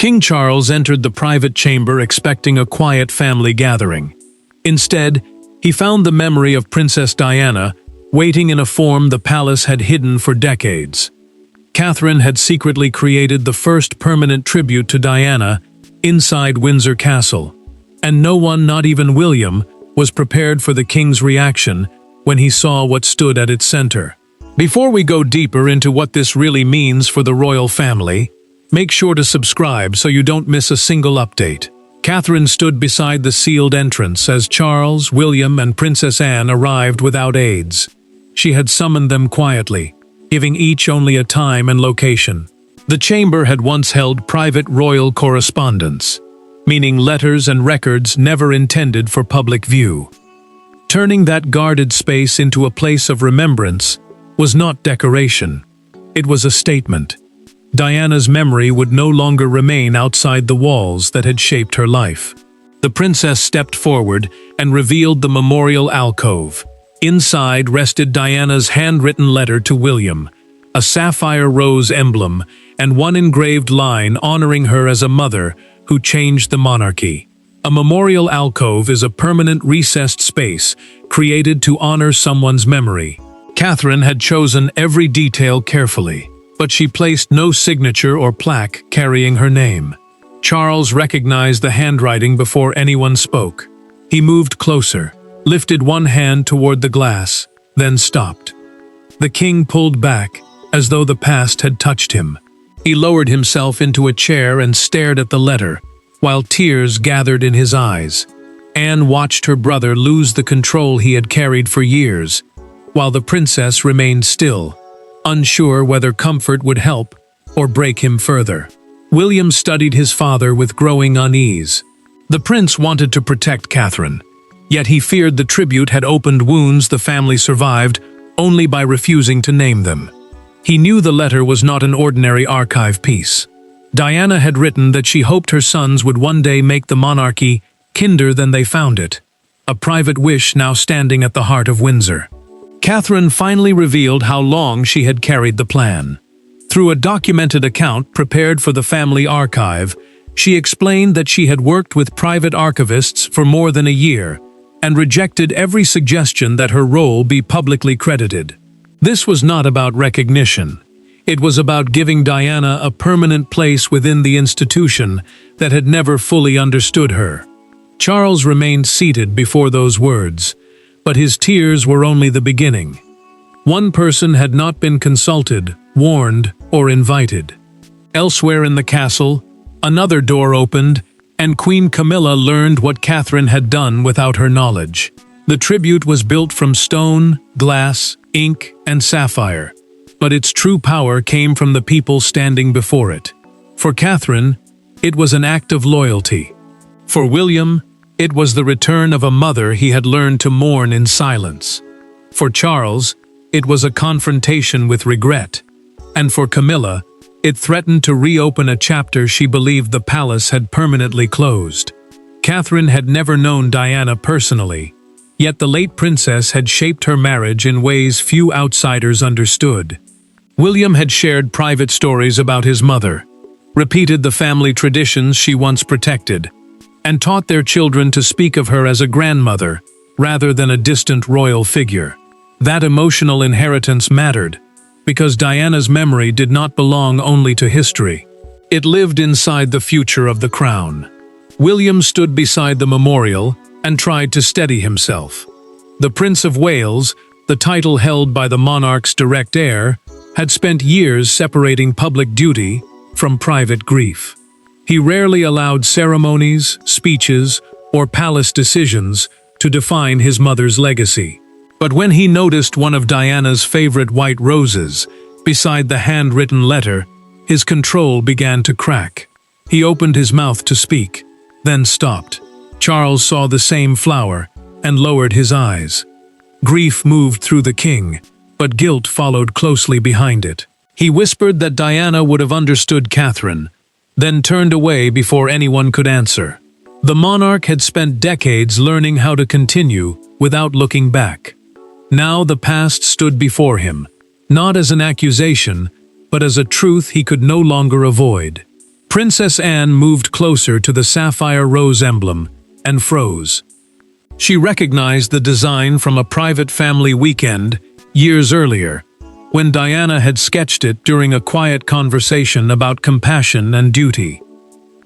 King Charles entered the private chamber expecting a quiet family gathering. Instead, he found the memory of Princess Diana waiting in a form the palace had hidden for decades. Catherine had secretly created the first permanent tribute to Diana inside Windsor Castle, and no one, not even William, was prepared for the king's reaction when he saw what stood at its center. Before we go deeper into what this really means for the royal family, make sure to subscribe so you don't miss a single update. Catherine stood beside the sealed entrance as Charles, William, and Princess Anne arrived without aids. She had summoned them quietly, giving each only a time and location. The chamber had once held private royal correspondence, meaning letters and records never intended for public view. Turning that guarded space into a place of remembrance was not decoration. It was a statement. Diana's memory would no longer remain outside the walls that had shaped her life. The princess stepped forward and revealed the memorial alcove. Inside rested Diana's handwritten letter to William, a sapphire rose emblem, and one engraved line honoring her as a mother who changed the monarchy. A memorial alcove is a permanent recessed space created to honor someone's memory. Catherine had chosen every detail carefully, but she placed no signature or plaque carrying her name. Charles recognized the handwriting before anyone spoke. He moved closer, lifted one hand toward the glass, then stopped. The king pulled back, as though the past had touched him. He lowered himself into a chair and stared at the letter, while tears gathered in his eyes. Anne watched her brother lose the control he had carried for years, while the princess remained still, unsure whether comfort would help or break him further. William studied his father with growing unease. The prince wanted to protect Catherine, yet he feared the tribute had opened wounds the family survived only by refusing to name them. He knew the letter was not an ordinary archive piece. Diana had written that she hoped her sons would one day make the monarchy kinder than they found it, a private wish now standing at the heart of Windsor. Catherine finally revealed how long she had carried the plan. Through a documented account prepared for the family archive, she explained that she had worked with private archivists for more than a year and rejected every suggestion that her role be publicly credited. This was not about recognition. It was about giving Diana a permanent place within the institution that had never fully understood her. Charles remained seated before those words, but his tears were only the beginning. One person had not been consulted, warned, or invited. Elsewhere in the castle, another door opened, and Queen Camilla learned what Catherine had done without her knowledge. The tribute was built from stone, glass, ink, and sapphire, but its true power came from the people standing before it. For Catherine, it was an act of loyalty. For William, it was the return of a mother he had learned to mourn in silence. For Charles, it was a confrontation with regret. And for Camilla, it threatened to reopen a chapter she believed the palace had permanently closed. Catherine had never known Diana personally, yet the late princess had shaped her marriage in ways few outsiders understood. William had shared private stories about his mother, repeated the family traditions she once protected, and taught their children to speak of her as a grandmother rather than a distant royal figure. That emotional inheritance mattered, because Diana's memory did not belong only to history. It lived inside the future of the crown. William stood beside the memorial and tried to steady himself. The Prince of Wales, the title held by the monarch's direct heir, had spent years separating public duty from private grief. He rarely allowed ceremonies, speeches, or palace decisions to define his mother's legacy. But when he noticed one of Diana's favorite white roses beside the handwritten letter, his control began to crack. He opened his mouth to speak, then stopped. Charles saw the same flower and lowered his eyes. Grief moved through the king, but guilt followed closely behind it. He whispered that Diana would have understood Catherine, then turned away before anyone could answer. The monarch had spent decades learning how to continue without looking back. Now the past stood before him, not as an accusation, but as a truth he could no longer avoid. Princess Anne moved closer to the sapphire rose emblem and froze. She recognized the design from a private family weekend years earlier, when Diana had sketched it during a quiet conversation about compassion and duty.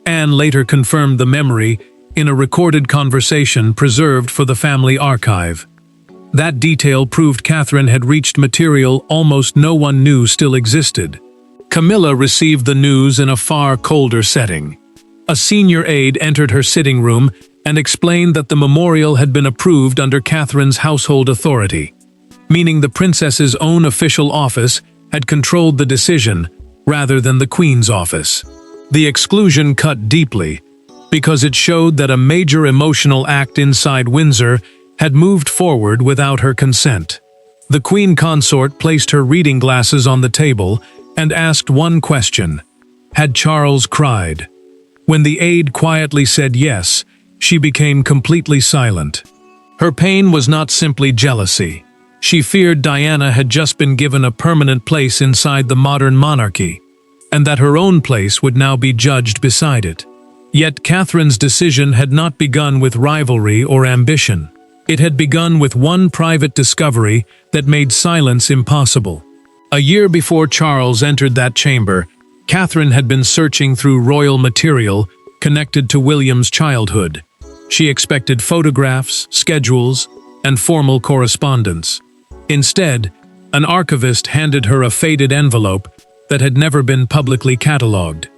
Anne later confirmed the memory in a recorded conversation preserved for the family archive. That detail proved Catherine had reached material almost no one knew still existed. Camilla received the news in a far colder setting. A senior aide entered her sitting room and explained that the memorial had been approved under Catherine's household authority, meaning the princess's own official office had controlled the decision rather than the Queen's office. The exclusion cut deeply, because it showed that a major emotional act inside Windsor had moved forward without her consent. The Queen consort placed her reading glasses on the table and asked one question: had Charles cried? When the aide quietly said yes, she became completely silent. Her pain was not simply jealousy. She feared Diana had just been given a permanent place inside the modern monarchy, and that her own place would now be judged beside it. Yet Catherine's decision had not begun with rivalry or ambition. It had begun with one private discovery that made silence impossible. A year before Charles entered that chamber, Catherine had been searching through royal material connected to William's childhood. She expected photographs, schedules, and formal correspondence. Instead, an archivist handed her a faded envelope that had never been publicly catalogued.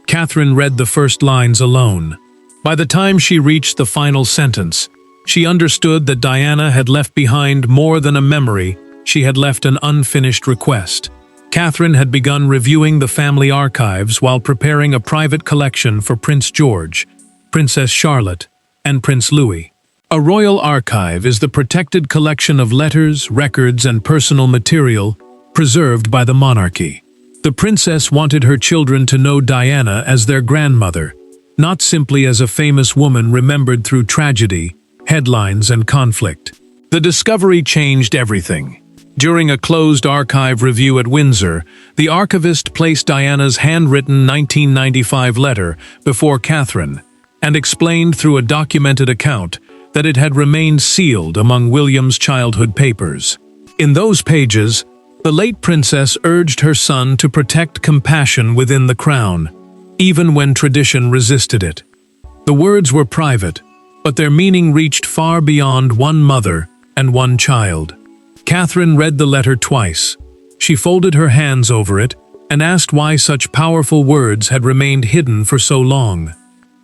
Catherine read the first lines alone. By the time she reached the final sentence, she understood that Diana had left behind more than a memory. She had left an unfinished request. Catherine had begun reviewing the family archives while preparing a private collection for Prince George, Princess Charlotte, and Prince Louis. A royal archive is the protected collection of letters, records, and personal material preserved by the monarchy. The princess wanted her children to know Diana as their grandmother, not simply as a famous woman remembered through tragedy, headlines, and conflict. The discovery changed everything. During a closed archive review at Windsor, the archivist placed Diana's handwritten 1995 letter before Catherine and explained through a documented account that it had remained sealed among William's childhood papers. In those pages, the late princess urged her son to protect compassion within the crown, even when tradition resisted it. The words were private, but their meaning reached far beyond one mother and one child. Catherine read the letter twice. She folded her hands over it and asked why such powerful words had remained hidden for so long.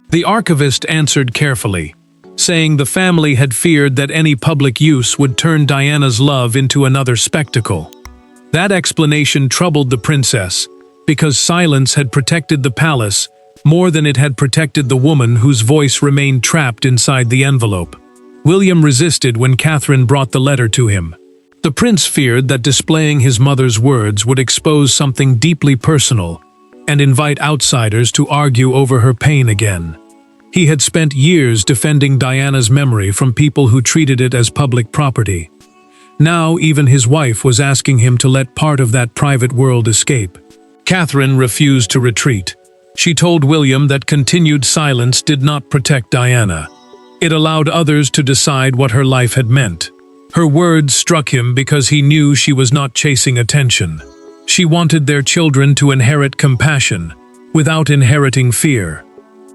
The archivist answered carefully, saying the family had feared that any public use would turn Diana's love into another spectacle. That explanation troubled the princess, because silence had protected the palace more than it had protected the woman whose voice remained trapped inside the envelope. William resisted when Catherine brought the letter to him. The prince feared that displaying his mother's words would expose something deeply personal and invite outsiders to argue over her pain again. He had spent years defending Diana's memory from people who treated it as public property. Now even his wife was asking him to let part of that private world escape. Catherine refused to retreat. She told William that continued silence did not protect Diana. It allowed others to decide what her life had meant. Her words struck him because he knew she was not chasing attention. She wanted their children to inherit compassion, without inheriting fear.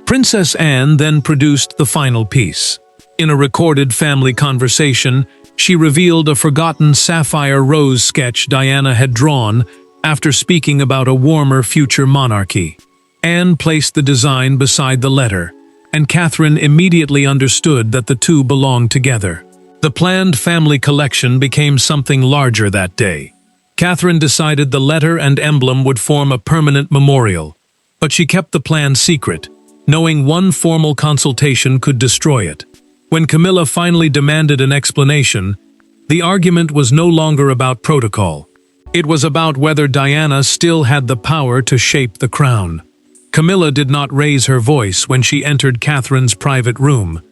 Princess Anne then produced the final piece. In a recorded family conversation, she revealed a forgotten sapphire rose sketch Diana had drawn after speaking about a warmer future monarchy. Anne placed the design beside the letter, and Catherine immediately understood that the two belonged together. The planned family collection became something larger that day. Catherine decided the letter and emblem would form a permanent memorial, but she kept the plan secret, knowing one formal consultation could destroy it. When Camilla finally demanded an explanation, the argument was no longer about protocol. It was about whether Diana still had the power to shape the crown. Camilla did not raise her voice when she entered Catherine's private room,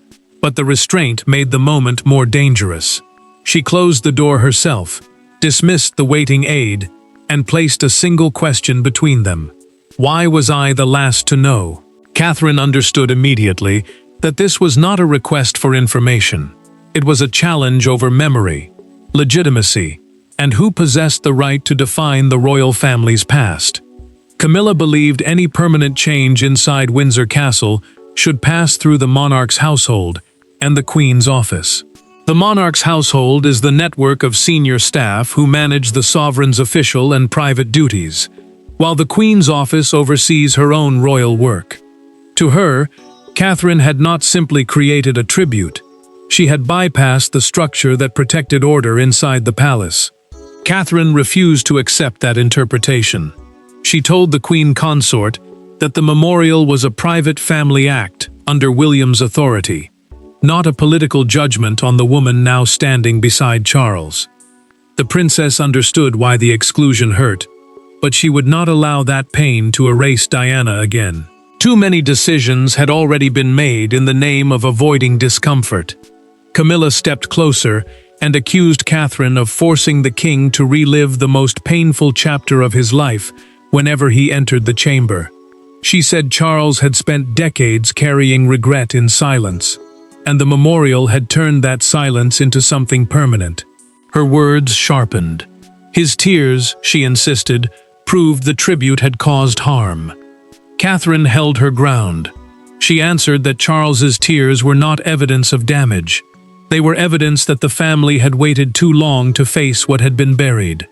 but the restraint made the moment more dangerous. She closed the door herself, dismissed the waiting aide, and placed a single question between them. Why was I the last to know? Catherine understood immediately that this was not a request for information. It was a challenge over memory, legitimacy, and who possessed the right to define the royal family's past. Camilla believed any permanent change inside Windsor Castle should pass through the monarch's household and the Queen's office. The monarch's household is the network of senior staff who manage the sovereign's official and private duties, while the Queen's office oversees her own royal work. To her, Catherine had not simply created a tribute. She had bypassed the structure that protected order inside the palace. Catherine refused to accept that interpretation. She told the Queen Consort that the memorial was a private family act under William's authority, not a political judgment on the woman now standing beside Charles. The princess understood why the exclusion hurt, but she would not allow that pain to erase Diana again. Too many decisions had already been made in the name of avoiding discomfort. Camilla stepped closer and accused Catherine of forcing the king to relive the most painful chapter of his life whenever he entered the chamber. She said Charles had spent decades carrying regret in silence, and the memorial had turned that silence into something permanent. Her words sharpened. His tears, she insisted, proved the tribute had caused harm. Catherine held her ground. She answered that Charles's tears were not evidence of damage. They were evidence that the family had waited too long to face what had been buried.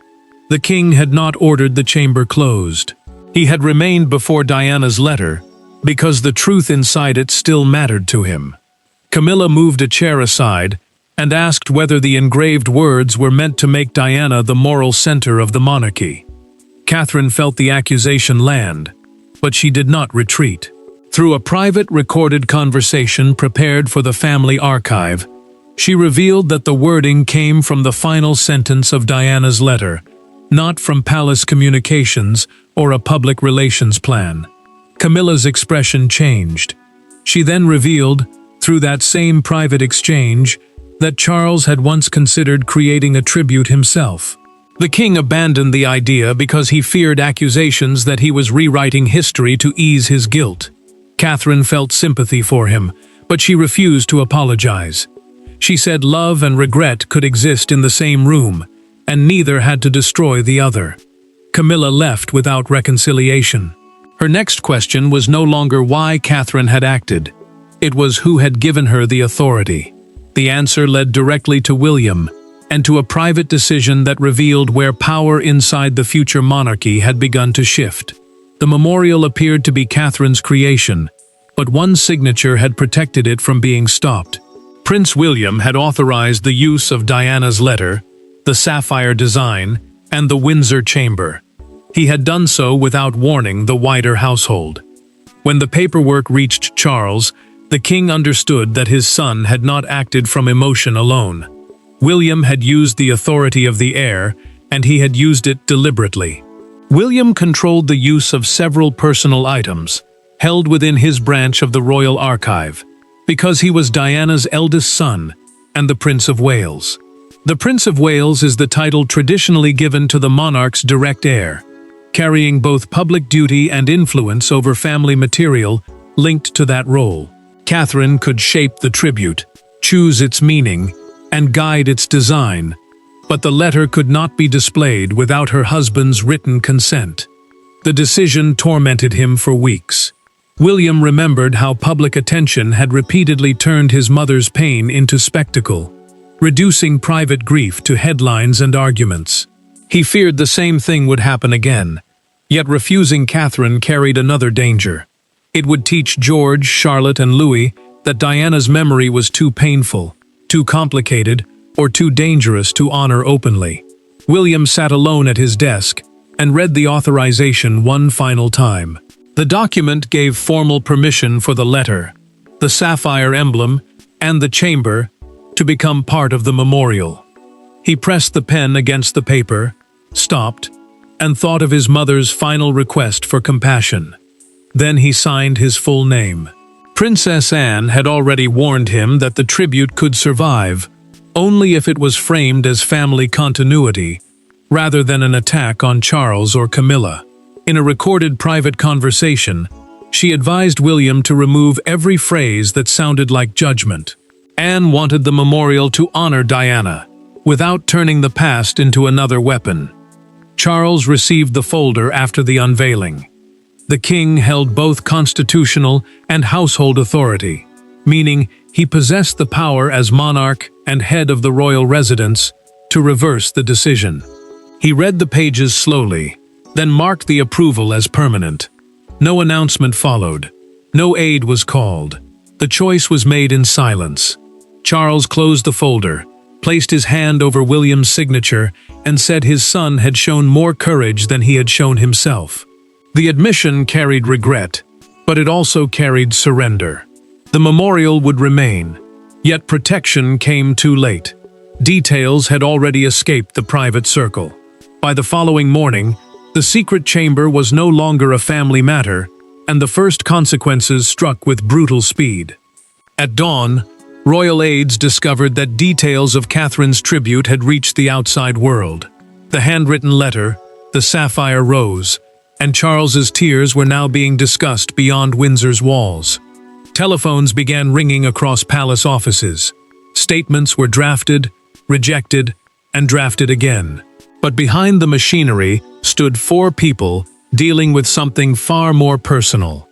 The king had not ordered the chamber closed. He had remained before Diana's letter because the truth inside it still mattered to him. Camilla moved a chair aside and asked whether the engraved words were meant to make Diana the moral center of the monarchy. Catherine felt the accusation land, but she did not retreat. Through a private recorded conversation prepared for the family archive, she revealed that the wording came from the final sentence of Diana's letter, not from palace communications or a public relations plan. Camilla's expression changed. She then revealed, through that same private exchange, that Charles had once considered creating a tribute himself. The king abandoned the idea because he feared accusations that he was rewriting history to ease his guilt. Catherine felt sympathy for him, but she refused to apologize. She said love and regret could exist in the same room, and neither had to destroy the other. Camilla left without reconciliation. Her next question was no longer why Catherine had acted. It was who had given her the authority. The answer led directly to William, and to a private decision that revealed where power inside the future monarchy had begun to shift. The memorial appeared to be Catherine's creation, but one signature had protected it from being stopped. Prince William had authorized the use of Diana's letter, the sapphire design, and the Windsor chamber. He had done so without warning the wider household. When the paperwork reached Charles, the king understood that his son had not acted from emotion alone. William had used the authority of the heir, and he had used it deliberately. William controlled the use of several personal items, held within his branch of the royal archive, because he was Diana's eldest son and the Prince of Wales. The Prince of Wales is the title traditionally given to the monarch's direct heir, carrying both public duty and influence over family material linked to that role. Catherine could shape the tribute, choose its meaning, and guide its design, but the letter could not be displayed without her husband's written consent. The decision tormented him for weeks. William remembered how public attention had repeatedly turned his mother's pain into spectacle, reducing private grief to headlines and arguments. He feared the same thing would happen again, yet refusing Catherine carried another danger. It would teach George, Charlotte, and Louis that Diana's memory was too painful, too complicated, or too dangerous to honor openly. William sat alone at his desk and read the authorization one final time. The document gave formal permission for the letter, the sapphire emblem, and the chamber to become part of the memorial. He pressed the pen against the paper, stopped, and thought of his mother's final request for compassion. Then he signed his full name. Princess Anne had already warned him that the tribute could survive only if it was framed as family continuity, rather than an attack on Charles or Camilla. In a recorded private conversation, she advised William to remove every phrase that sounded like judgment. Anne wanted the memorial to honor Diana, without turning the past into another weapon. Charles received the folder after the unveiling. The king held both constitutional and household authority, meaning he possessed the power as monarch and head of the royal residence to reverse the decision. He read the pages slowly, then marked the approval as permanent. No announcement followed. No aid was called. The choice was made in silence. Charles closed the folder, placed his hand over William's signature, and said his son had shown more courage than he had shown himself. The admission carried regret, but it also carried surrender. The memorial would remain, yet protection came too late. Details had already escaped the private circle. By the following morning, the secret chamber was no longer a family matter, and the first consequences struck with brutal speed. At dawn, royal aides discovered that details of Catherine's tribute had reached the outside world. The handwritten letter, the sapphire rose, and Charles's tears were now being discussed beyond Windsor's walls. Telephones began ringing across palace offices. Statements were drafted, rejected, and drafted again. But behind the machinery stood 4 people dealing with something far more personal.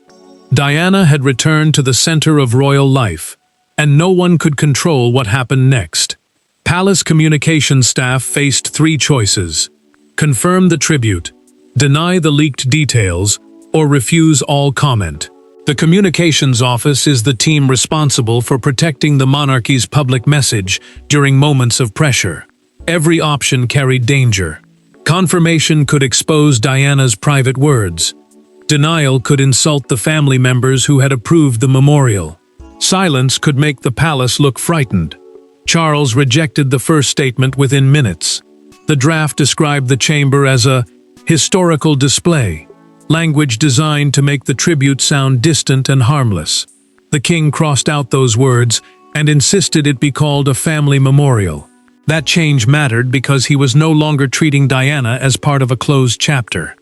Diana had returned to the center of royal life, and no one could control what happened next. Palace communications staff faced 3 choices: confirm the tribute, deny the leaked details, or refuse all comment. The communications office is the team responsible for protecting the monarchy's public message during moments of pressure. Every option carried danger. Confirmation could expose Diana's private words. Denial could insult the family members who had approved the memorial. Silence could make the palace look frightened. Charles rejected the first statement within minutes. The draft described the chamber as a historical display, language designed to make the tribute sound distant and harmless. The king crossed out those words and insisted it be called a family memorial. That change mattered because he was no longer treating Diana as part of a closed chapter.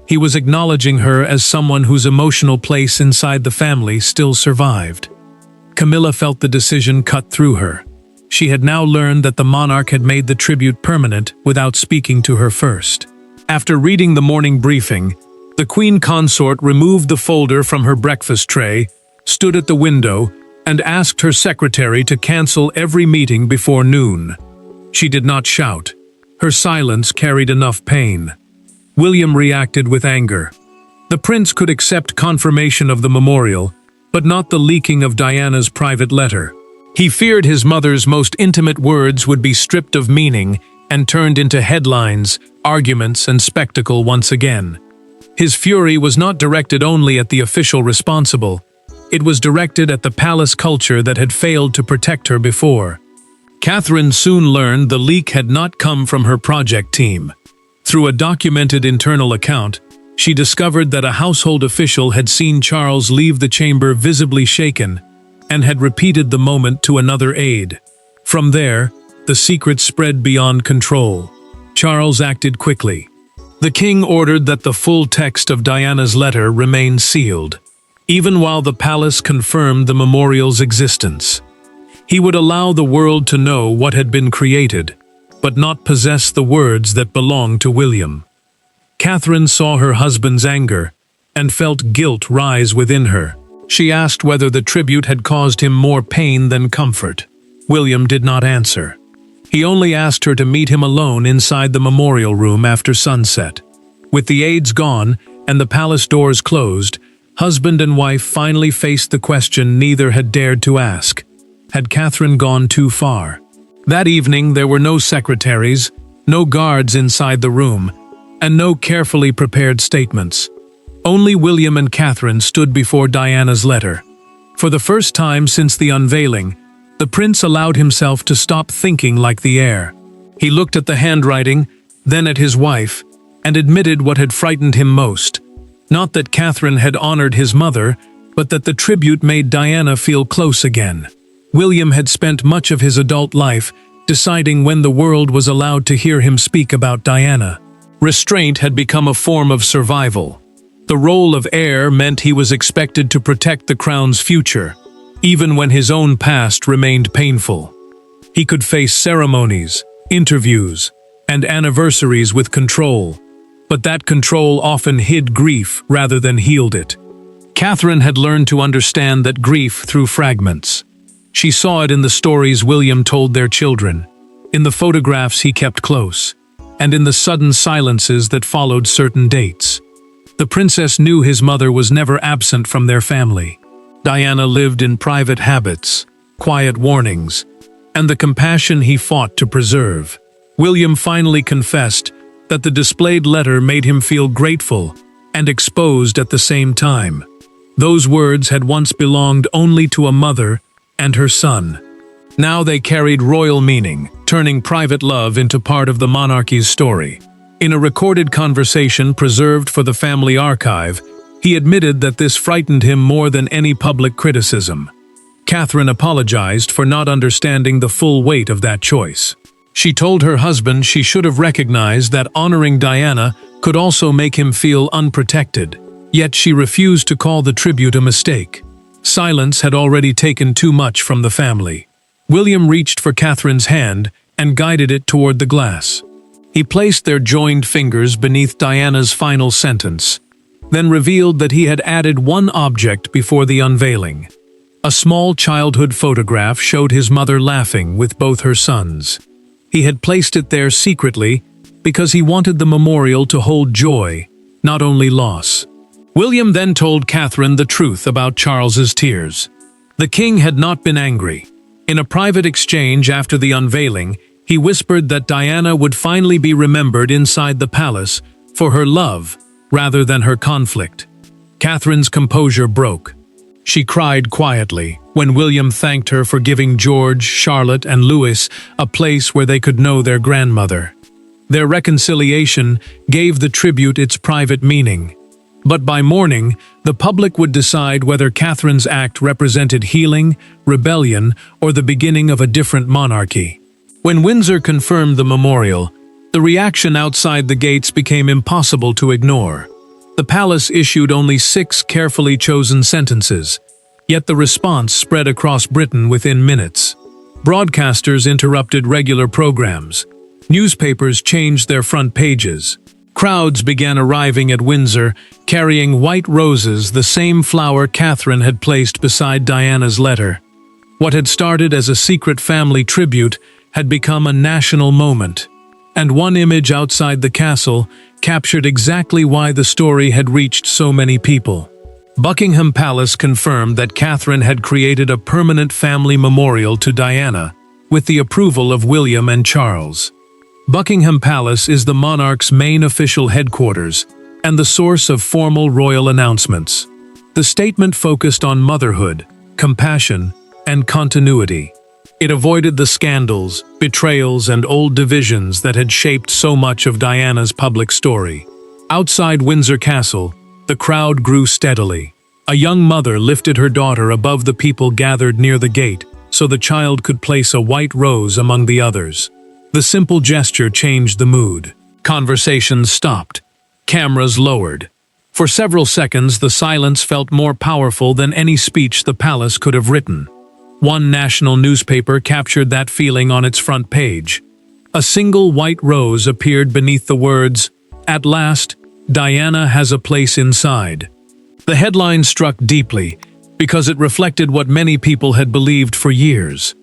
He was acknowledging her as someone whose emotional place inside the family still survived. Camilla felt the decision cut through her. She had now learned that the monarch had made the tribute permanent without speaking to her first. After reading the morning briefing, the queen consort removed the folder from her breakfast tray, stood at the window, and asked her secretary to cancel every meeting before noon. She did not shout. Her silence carried enough pain. William reacted with anger. The prince could accept confirmation of the memorial, but not the leaking of Diana's private letter. He feared his mother's most intimate words would be stripped of meaning and turned into headlines, arguments, and spectacle once again. His fury was not directed only at the official responsible. It was directed at the palace culture that had failed to protect her before. Catherine soon learned the leak had not come from her project team. Through a documented internal account, she discovered that a household official had seen Charles leave the chamber visibly shaken and had repeated the moment to another aide. From there, the secret spread beyond control. Charles acted quickly. The king ordered that the full text of Diana's letter remain sealed, even while the palace confirmed the memorial's existence. He would allow the world to know what had been created, but not possess the words that belonged to William. Catherine saw her husband's anger and felt guilt rise within her. She asked whether the tribute had caused him more pain than comfort. William did not answer. He only asked her to meet him alone inside the memorial room after sunset. With the aides gone and the palace doors closed, husband and wife finally faced the question neither had dared to ask. Had Catherine gone too far? That evening there were no secretaries, no guards inside the room, and no carefully prepared statements. Only William and Catherine stood before Diana's letter. For the first time since the unveiling, the prince allowed himself to stop thinking like the heir. He looked at the handwriting, then at his wife, and admitted what had frightened him most. Not that Catherine had honored his mother, but that the tribute made Diana feel close again. William had spent much of his adult life deciding when the world was allowed to hear him speak about Diana. Restraint had become a form of survival. The role of heir meant he was expected to protect the crown's future, even when his own past remained painful. He could face ceremonies, interviews, and anniversaries with control, but that control often hid grief rather than healed it. Catherine had learned to understand that grief through fragments. She saw it in the stories William told their children, in the photographs he kept close, and in the sudden silences that followed certain dates. The princess knew his mother was never absent from their family. Diana lived in private habits, quiet warnings, and the compassion he fought to preserve. William finally confessed that the displayed letter made him feel grateful and exposed at the same time. Those words had once belonged only to a mother and her son. Now they carried royal meaning, turning private love into part of the monarchy's story. In a recorded conversation preserved for the family archive, he admitted that this frightened him more than any public criticism. Catherine apologized for not understanding the full weight of that choice. She told her husband she should have recognized that honoring Diana could also make him feel unprotected. Yet she refused to call the tribute a mistake. Silence had already taken too much from the family. William reached for Catherine's hand and guided it toward the glass. He placed their joined fingers beneath Diana's final sentence, then revealed that he had added one object before the unveiling. A small childhood photograph showed his mother laughing with both her sons. He had placed it there secretly because he wanted the memorial to hold joy, not only loss. William then told Catherine the truth about Charles's tears. The king had not been angry. In a private exchange after the unveiling, he whispered that Diana would finally be remembered inside the palace for her love rather than her conflict. Catherine's composure broke. She cried quietly when William thanked her for giving George, Charlotte, and Louis a place where they could know their grandmother. Their reconciliation gave the tribute its private meaning. But by morning, the public would decide whether Catherine's act represented healing, rebellion, or the beginning of a different monarchy. When Windsor confirmed the memorial, the reaction outside the gates became impossible to ignore. The palace issued only 6 carefully chosen sentences, yet the response spread across Britain within minutes. Broadcasters interrupted regular programs. Newspapers changed their front pages. Crowds began arriving at Windsor, carrying white roses, the same flower Catherine had placed beside Diana's letter. What had started as a secret family tribute had become a national moment, and one image outside the castle captured exactly why the story had reached so many people. Buckingham Palace confirmed that Catherine had created a permanent family memorial to Diana, with the approval of William and Charles. Buckingham Palace is the monarch's main official headquarters and the source of formal royal announcements. The statement focused on motherhood, compassion, and continuity. It avoided the scandals, betrayals, and old divisions that had shaped so much of Diana's public story. Outside Windsor Castle, the crowd grew steadily. A young mother lifted her daughter above the people gathered near the gate so the child could place a white rose among the others. The simple gesture changed the mood. Conversations stopped. Cameras lowered. For several seconds, the silence felt more powerful than any speech the palace could have written. One national newspaper captured that feeling on its front page. A single white rose appeared beneath the words, "At last, Diana has a place inside." The headline struck deeply because it reflected what many people had believed for years.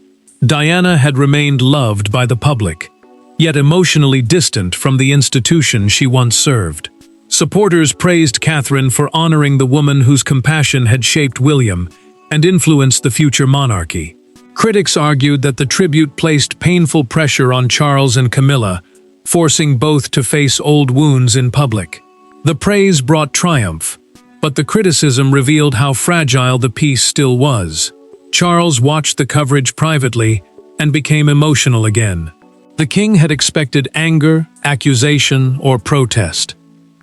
Diana had remained loved by the public, yet emotionally distant from the institution she once served. Supporters praised Catherine for honoring the woman whose compassion had shaped William and influenced the future monarchy. Critics argued that the tribute placed painful pressure on Charles and Camilla, forcing both to face old wounds in public. The praise brought triumph, but the criticism revealed how fragile the peace still was. Charles watched the coverage privately and became emotional again. The king had expected anger, accusation, or protest.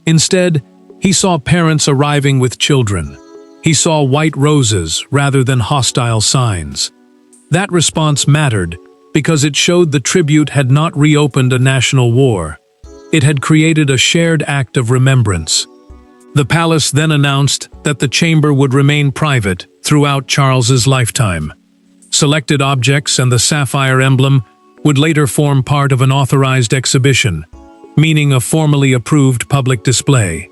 Instead, he saw parents arriving with children. He saw white roses rather than hostile signs. That response mattered because it showed the tribute had not reopened a national war. It had created a shared act of remembrance. The palace then announced that the chamber would remain private throughout Charles's lifetime. Selected objects and the sapphire emblem would later form part of an authorized exhibition, meaning a formally approved public display.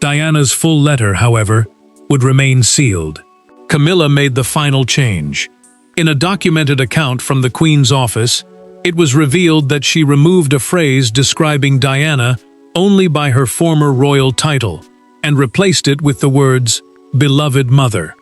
Diana's full letter, however, would remain sealed. Camilla made the final change. In a documented account from the Queen's office, it was revealed that she removed a phrase describing Diana only by her former royal title and replaced it with the words, "beloved mother."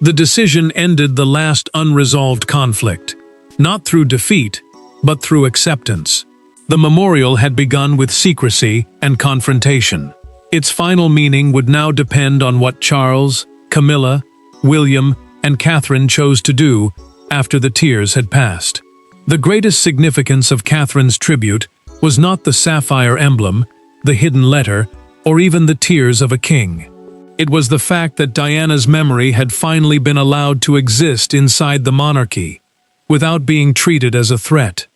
The decision ended the last unresolved conflict, not through defeat, but through acceptance. The memorial had begun with secrecy and confrontation. Its final meaning would now depend on what Charles, Camilla, William, and Catherine chose to do after the tears had passed. The greatest significance of Catherine's tribute was not the sapphire emblem, the hidden letter, or even the tears of a king. It was the fact that Diana's memory had finally been allowed to exist inside the monarchy, without being treated as a threat.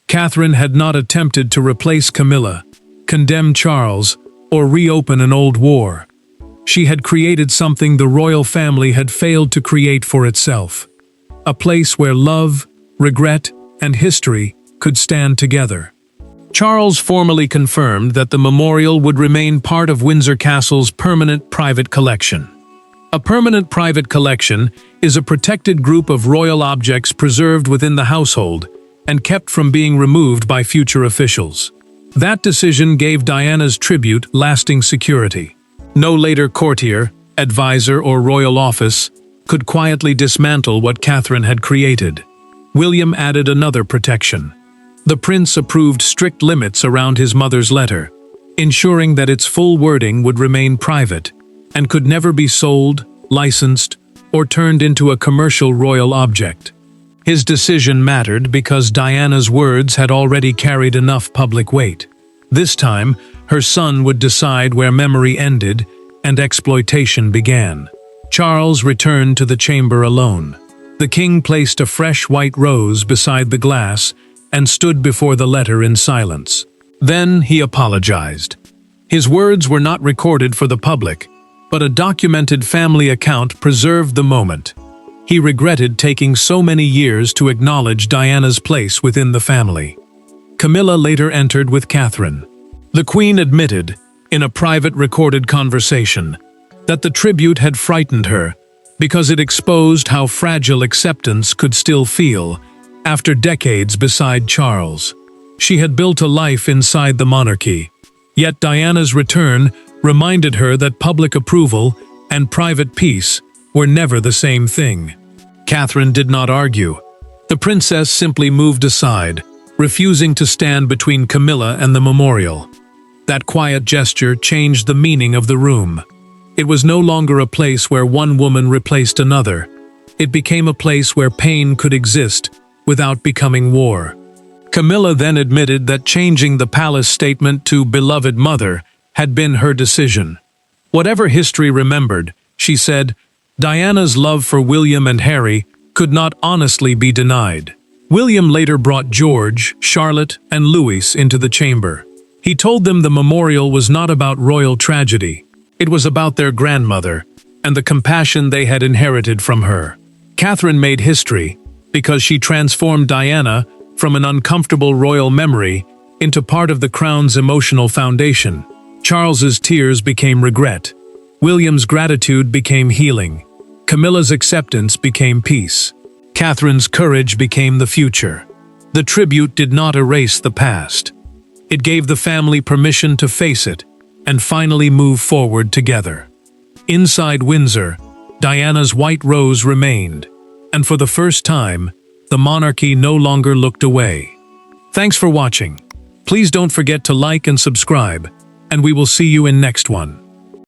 Catherine had not attempted to replace Camilla, condemn Charles, or reopen an old war. She had created something the royal family had failed to create for itself. A place where love, regret, and history could stand together. Charles formally confirmed that the memorial would remain part of Windsor Castle's permanent private collection. A permanent private collection is a protected group of royal objects preserved within the household and kept from being removed by future officials. That decision gave Diana's tribute lasting security. No later courtier, advisor, or royal office could quietly dismantle what Catherine had created. William added another protection. The prince approved strict limits around his mother's letter, ensuring that its full wording would remain private and could never be sold, licensed, or turned into a commercial royal object. His decision mattered because Diana's words had already carried enough public weight. This time, her son would decide where memory ended and exploitation began. Charles returned to the chamber alone. The king placed a fresh white rose beside the glass and stood before the letter in silence. Then he apologized. His words were not recorded for the public, but a documented family account preserved the moment. He regretted taking so many years to acknowledge Diana's place within the family. Camilla later entered with Catherine. The Queen admitted, in a private recorded conversation, that the tribute had frightened her because it exposed how fragile acceptance could still feel after decades beside Charles. She had built a life inside the monarchy, yet Diana's return reminded her that public approval and private peace were never the same thing. Catherine did not argue. The princess simply moved aside, refusing to stand between Camilla and the memorial. That quiet gesture changed the meaning of the room. It was no longer a place where one woman replaced another. It became a place where pain could exist without becoming war. Camilla then admitted that changing the palace statement to "beloved mother" had been her decision. Whatever history remembered, she said, Diana's love for William and Harry could not honestly be denied. William later brought George, Charlotte, and Louis into the chamber. He told them the memorial was not about royal tragedy. It was about their grandmother and the compassion they had inherited from her. Catherine made history because she transformed Diana from an uncomfortable royal memory into part of the crown's emotional foundation. Charles's tears became regret. William's gratitude became healing. Camilla's acceptance became peace. Catherine's courage became the future. The tribute did not erase the past. It gave the family permission to face it and finally move forward together. Inside Windsor, Diana's white rose remained, and for the first time, the monarchy no longer looked away. Thanks for watching. Please don't forget to like and subscribe, and we will see you in next one.